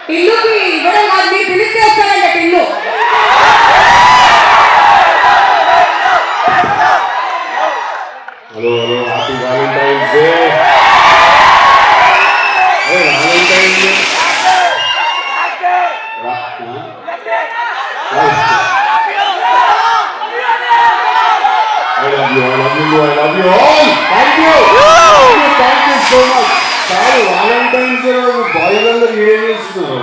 టిల్లుకి ఇవ్వడం కాదు, మీరు పిలిస్తే వస్తారంట Tillu. Hello hello, happy Valentine's day. Valentine's day. I love you, I love you, I love you all. Thank you. Thank you so much. చాలు Valentine's day రోజు boys అందరూ ఏం చేస్తున్నారు?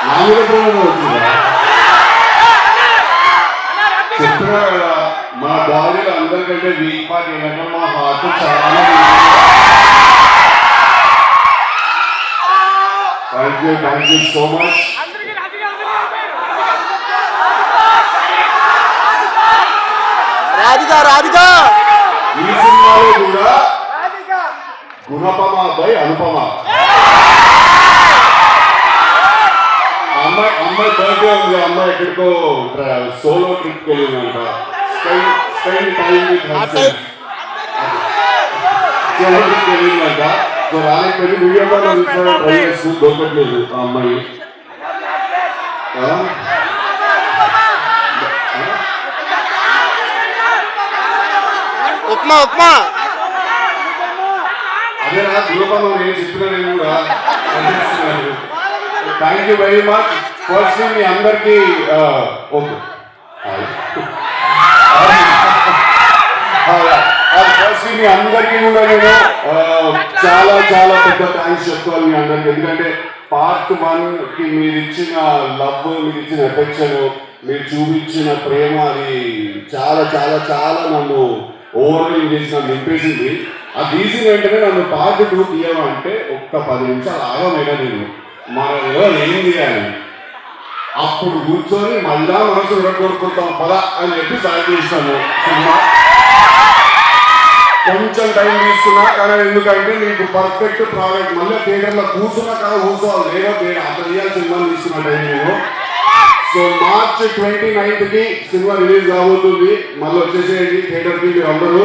నా మీద ప్రేమ అవుతుందా? చెప్తున్నా కదా, మా బాడీలో అందరికంటే వీక్ పార్ట్ ఏంటంటే మా హార్ట్ చాలా. Thank you so much. Radhika ఈ సినిమాలో కూడా గుణపమ బై అనుపమ. అమ్మాయి బర్త్డే ఉంది, అమ్మాయి ఎక్కడికో సోలో ట్రిప్ వెళ్ళిందంట. Spend time with husband solo trip వెళ్ళిందంట. సో రాలేకపోయి వీడియోలో ట్రై చేస్తూ దొరకట్లేదు ఆ అమ్మాయి. ఉప్మా అదే నా గుణపమ నేను చెప్పిన నేను కూడా thank you very much. First మీ అందరికీ ఓకే ఫస్ట్ మీ అందరికీ కూడా నేను చాలా చాలా పెద్ద థ్యాంక్స్ చెప్పుకోవాలి మీ అందరికి. ఎందుకంటే పార్ట్ 1కి మీరు ఇచ్చిన లవ్, మీరు ఇచ్చిన ఎఫెక్షన్, మీరు చూపించిన ప్రేమ అది చాలా చాలా చాలా నన్ను ఓవర్వెల్మ్ చేసి నన్ను నింపేసింది. అది తీసిన వెంటనే నన్ను పార్ట్ 2 తీయమంటే ఒక్క 10 నిమిషాలు ఆగమైనా నేను మనలో ఏం చేయాలి, అప్పుడు కూర్చొని మళ్ళా మనసు విడగొట్టుకుంటాం పద అని చెప్పి స్టార్ట్ చేస్తాను సినిమా. కొంచెం టైం తీసుకున్నా కానీ ఎందుకంటే నీకు పర్ఫెక్ట్ ప్రోడక్ట్ మళ్ళీ థియేటర్లో కూర్చున్నా కదా కూర్చోవాలి, లేదో అక్కడ తీయాలి సినిమా తీసుకున్న టైం నేను. సో మార్చ్ 29కి సినిమా రిలీజ్ కాబోతుంది. మళ్ళీ వచ్చేసేయండి థియేటర్కి మీరు అందరూ.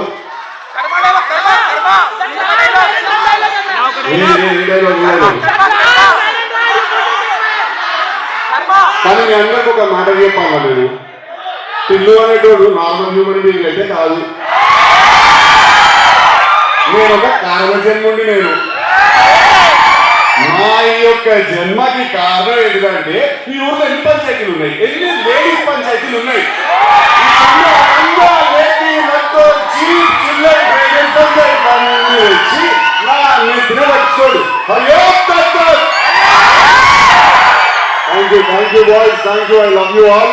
కానీ మీ అందరికి ఒక మాట చెప్పాలా, నేను పిల్లు అనేటోడు నార్మల్ హ్యూమన్ బీయింగ్ అయితే కాదు. నేను ఒక కారణ జన్ముండి. నేను మా ఈ యొక్క జన్మకి కారణం ఏంటంటే ఈ ఊర్లో ఎన్ని పంచాయతీలు ఉన్నాయి, ఎన్ని లేడీస్ పంచాయతీలు ఉన్నాయి. వచ్చి నా నిద్ర వచ్చాడు. Thank you boys, thank you, I love you all.